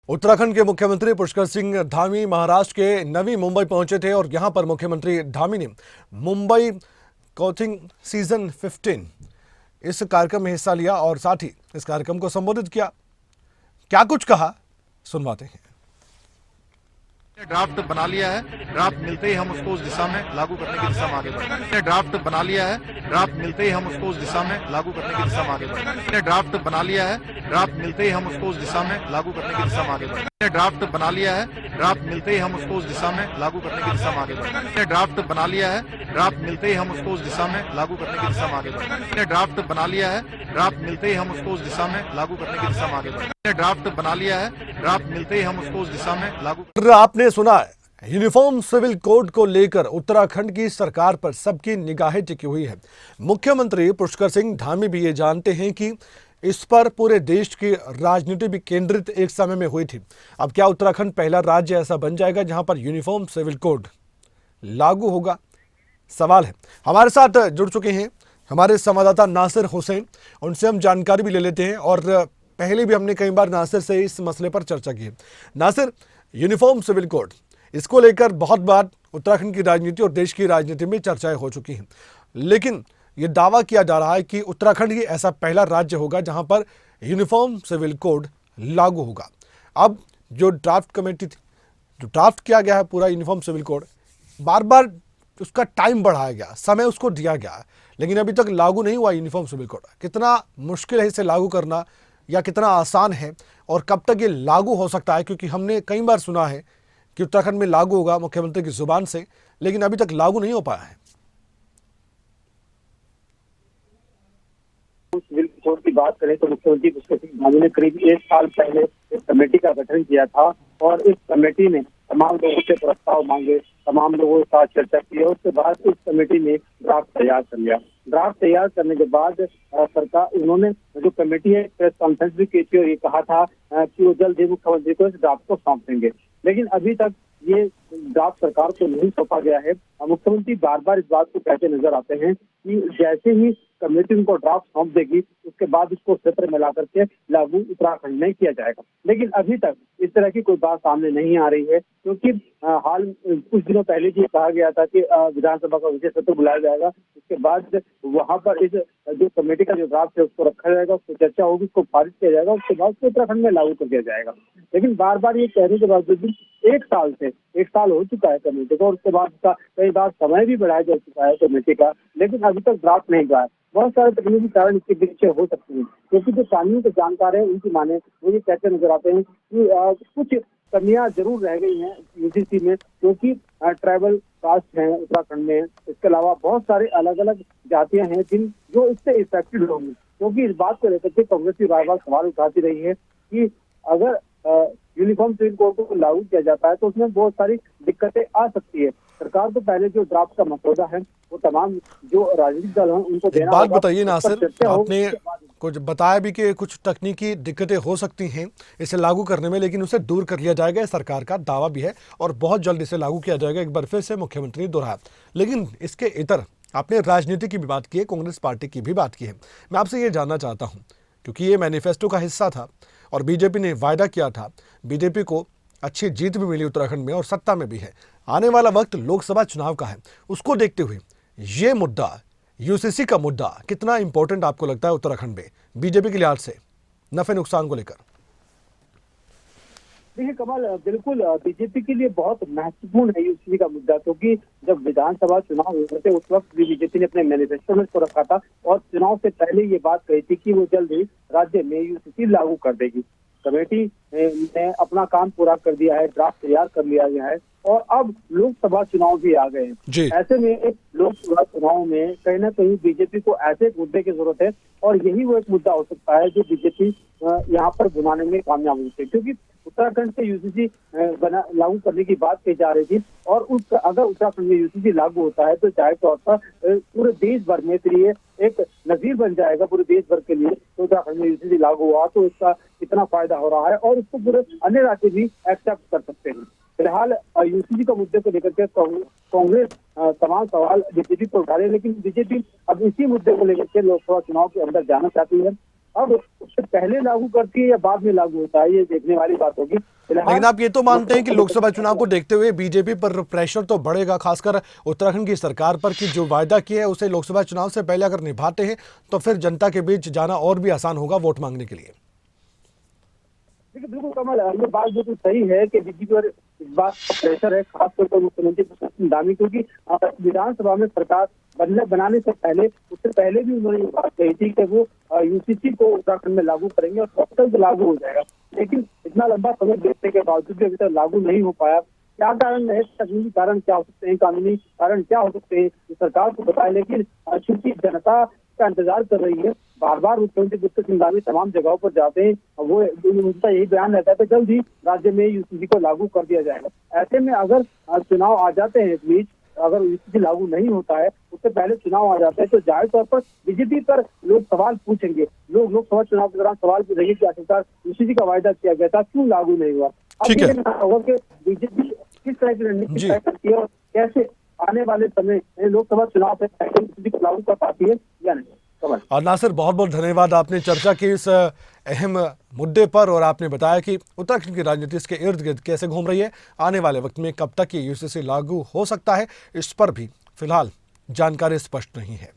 उत्तराखंड के मुख्यमंत्री पुष्कर सिंह धामी महाराष्ट्र के नवी मुंबई पहुंचे थे और यहां पर मुख्यमंत्री धामी ने मुंबई कोचिंग सीजन 15 इस कार्यक्रम में हिस्सा लिया और साथ ही इस कार्यक्रम को संबोधित किया। क्या कुछ कहा, सुनवाते हैं। ड्राफ्ट बना लिया है, ड्राफ्ट मिलते ही हम उसको उस दिशा में लागू करने की दिशा में आगे बढ़ेंगे। ड्राफ्ट बना लिया है, ड्राफ्ट मिलते ही हम उसको उस दिशा में लागू करने की दिशा में आगे बढ़ेंगे। ड्राफ्ट बना लिया है, ड्राफ्ट मिलते ही हम उसको उस दिशा में लागू करने की दिशा में आगे बढ़ेंगे। ड्राफ्ट बना लिया है, ड्राफ्ट मिलते ही हम उसको उस दिशा में लागू करने की दिशा में आगे बढ़ेंगे। ड्राफ्ट बना लिया है, ड्राफ्ट मिलते ही हम उसको उस दिशा में लागू करने की दिशा में आगे बढ़ेंगे। ड्राफ्ट बना लिया है, ड्राफ्ट मिलते ही हम उसको उस दिशा में लागू करने की दिशा में आगे बढ़ेंगे। ड्राफ्ट बना लिया है, ड्राफ्ट मिलते ही हम उसको उस दिशा में लागू। आपने सुना है, यूनिफॉर्म सिविल कोड को लेकर उत्तराखंड की सरकार पर सबकी निगाहें टिकी हुई है। मुख्यमंत्री पुष्कर सिंह धामी भी ये जानते हैं कि इस पर पूरे देश की राजनीति भी केंद्रित एक समय में हुई थी। अब क्या उत्तराखंड पहला राज्य ऐसा बन जाएगा जहां पर यूनिफॉर्म सिविल कोड लागू होगा? सवाल है। हमारे साथ जुड़ चुके हैं हमारे संवाददाता नासिर हुसैन, उनसे हम जानकारी भी ले लेते हैं और पहले भी हमने कई बार नासिर से इस मसले पर चर्चा की है। नासिर, यूनिफॉर्म सिविल कोड, इसको लेकर बहुत बार उत्तराखंड की राजनीति और देश की राजनीति में चर्चाएं हो चुकी हैं, लेकिन ये दावा किया जा रहा है कि उत्तराखंड ही ऐसा पहला राज्य होगा जहां पर यूनिफॉर्म सिविल कोड लागू होगा। अब जो ड्राफ्ट कमेटी थी, जो ड्राफ्ट किया गया है पूरा यूनिफॉर्म सिविल कोड, बार बार उसका टाइम बढ़ाया गया, समय उसको दिया गया, लेकिन अभी तक लागू नहीं हुआ यूनिफॉर्म सिविल कोड। कितना मुश्किल है इसे लागू करना या कितना आसान है और कब तक ये लागू हो सकता है? क्योंकि हमने कई बार सुना है कि उत्तराखंड में लागू होगा मुख्यमंत्री की जुबान से, लेकिन अभी तक लागू नहीं हो पाया है। सिविल कोड की बात करें तो मुख्यमंत्री पुष्कर सिंह धामी ने करीब 1 साल पहले इस कमेटी का गठन किया था और इस कमेटी ने तमाम लोगों से प्रस्ताव मांगे, तमाम लोगों के साथ चर्चा की और उसके बाद इस कमेटी ने ड्राफ्ट तैयार कर लिया। ड्राफ्ट तैयार करने के बाद सरकार, उन्होंने जो कमेटी है प्रेस कॉन्फ्रेंस भी की थी और ये कहा था कि वो जल्द ही मुख्यमंत्री को इस ड्राफ्ट को सौंप देंगे, लेकिन अभी तक ये ड्राफ्ट सरकार को नहीं सौंपा गया है। मुख्यमंत्री बार बार इस बात को कहते नजर आते हैं कि जैसे ही कमेटी उनको ड्राफ्ट सौंप देगी उसके बाद इसको क्षेत्र में ला करके लागू उत्तराखंड में किया जाएगा, लेकिन अभी तक इस तरह की कोई बात सामने नहीं आ रही है, क्योंकि हाल कुछ दिनों पहले ही कहा गया था कि विधानसभा का विशेष सत्र बुलाया जाएगा, उसके बाद वहां पर इस जो कमेटी का जो ड्राफ्ट है उसको रखा जाएगा, उसको चर्चा होगी, उसको पारित किया जाएगा, उसके बाद उसको उत्तराखंड में लागू कर दिया जाएगा। लेकिन बार बार ये कहने के बावजूद भी 1 साल हो चुका है कमेटी को और उसके बाद उसका कई बार समय भी बढ़ाया जा चुका है कमेटी का, लेकिन अभी तक ड्राफ्ट नहीं गया है। बहुत सारे तकनीकी कारण इसके पीछे हो सकते हैं, क्योंकि जो कानून के जानकार है उनकी माने वो ये कहते नजर आते हैं कि कुछ कमियां जरूर रह गई हैं यूजीसी में, क्योंकि ट्राइबल कास्ट है उत्तराखंड में, इसके अलावा बहुत सारे अलग अलग जातियां हैं जो इससे इफेक्टेड होंगी। क्योंकि इस बात को लेकर के कांग्रेस की बार बार सवाल उठाती रही है कि अगर यूनिफॉर्म सिविल कोड को लागू किया जाता है तो उसमें बहुत सारी दिक्कतें आ सकती है। सरकार को पहले जो ड्राफ्ट का मसौदा है वो तमाम जो राजनीतिक दल हैं उनको देना बात बताइए नासिर, आपने कुछ बताया भी कि कुछ तकनीकी दिक्कतें हो सकती हैं इसे लागू करने में, लेकिन उसे दूर कर लिया जाएगा, सरकार का दावा भी है और बहुत जल्द इसे लागू किया जाएगा, एक बार फिर से मुख्यमंत्री ने दोहराया। लेकिन इसके इतर आपने राजनीति की भी बात की है, कांग्रेस पार्टी की भी बात की है। मैं आपसे ये जानना चाहता हूँ, क्योंकि ये मैनिफेस्टो का हिस्सा था और बीजेपी ने वायदा किया था, बीजेपी को अच्छी जीत भी मिली उत्तराखंड में और सत्ता में भी है। आने वाला वक्त लोकसभा चुनाव का है, उसको देखते हुए ये मुद्दा, यूसीसी का मुद्दा कितना इंपॉर्टेंट आपको लगता है उत्तराखंड में बीजेपी के लिहाज से नफे नुकसान को लेकर? देखिए कमल, बिल्कुल बीजेपी के लिए बहुत महत्वपूर्ण है यूसीसी का मुद्दा, क्योंकि जब विधानसभा चुनाव हुए थे उस वक्त भी बीजेपी ने अपने मैनिफेस्टो में इसको रखा था और चुनाव से पहले ये बात कही थी कि वो जल्द ही राज्य में यूसीसी लागू कर देगी। कमेटी ने अपना काम पूरा कर दिया है, ड्राफ्ट तैयार कर लिया गया है और अब लोकसभा चुनाव भी आ गए हैं। ऐसे में लोकसभा चुनाव में कहीं ना कहीं बीजेपी को ऐसे एक मुद्दे की जरूरत है और यही वो एक मुद्दा हो सकता है जो बीजेपी यहाँ पर बुलाने में कामयाब हुई थी, क्योंकि उत्तराखंड से यूसीसी लागू करने की बात कही जा रही थी और अगर उत्तराखंड में यूसीसी लागू होता है तो जाहिर तौर पर पूरे देश भर में लिए एक नजीर बन जाएगा पूरे देश भर के लिए। तो उत्तराखंड में यूसीसी लागू हुआ तो इसका कितना फायदा हो रहा है और इसको पूरे अन्य राज्य भी एक्सेप्ट कर सकते हैं। फिलहाल यूसीसी का मुद्दे को लेकर के कांग्रेस तमाम सवाल बीजेपी पर उठा रही है, लेकिन बीजेपी अब इसी मुद्दे को लेकर के लोकसभा चुनाव के अंदर जाना चाहती है अब उससे पहले लागू करती है या बाद में लागू होता है, ये देखने वाली बात होगी। लेकिन आप ये तो मानते हैं कि लोकसभा चुनाव को देखते हुए बीजेपी पर प्रेशर तो बढ़ेगा, खासकर उत्तराखंड की सरकार पर, कि जो वायदा किया है उसे लोकसभा चुनाव से पहले अगर निभाते हैं तो फिर जनता के बीच जाना और भी आसान होगा वोट मांगने के लिए। देखिए बिल्कुल कमल, ये बात बिल्कुल सही है कि बीजेपी पर इस बात का प्रेशर है, खासतौर पर मुख्यमंत्री पुष्कर सिंह धामी, क्योंकि विधानसभा में सरकार बनाने से पहले, उससे पहले भी उन्होंने ये बात कही थी कि वो यूसीसी को उत्तराखंड में लागू करेंगे और तब तक लागू हो जाएगा। लेकिन इतना लंबा समय देखने के बावजूद भी अभी तक लागू नहीं हो पाया। क्या कारण है? तकनीकी कारण क्या हो सकते हैं, कानूनी कारण क्या हो सकते हैं, सरकार को बताए। लेकिन चूंकि जनता का इंतजार कर रही है, बार बार मुख्यमंत्री पुष्कर सिंह धामी तमाम जगहों पर जाते हैं, वो उनका यही बयान रहता है कि जल्द ही राज्य में यूसीसी को लागू कर दिया जाएगा। ऐसे में अगर चुनाव आ जाते हैं, इस बीच अगर यूसीसी लागू नहीं होता है, उससे पहले चुनाव आ जाते हैं, तो जाहिर तौर पर बीजेपी पर लोग सवाल पूछेंगे। लोग लोकसभा चुनाव के दौरान सवाल पूछेंगे कि आखिरकार यूसीसी का वायदा किया गया था, क्यों लागू नहीं हुआ। अब ठीक ये है। देखना होगा कि बीजेपी किस तरह की रणनीति तय करती है और कैसे आने वाले समय लोकसभा चुनाव से पहले यूसीसी को लागू कर पाती है या नहीं। और नासिर, बहुत बहुत धन्यवाद, आपने चर्चा की इस अहम मुद्दे पर और आपने बताया कि उत्तराखंड की राजनीति इसके इर्द गिर्द कैसे घूम रही है, आने वाले वक्त में कब तक ये यूसीसी लागू हो सकता है, इस पर भी फिलहाल जानकारी स्पष्ट नहीं है।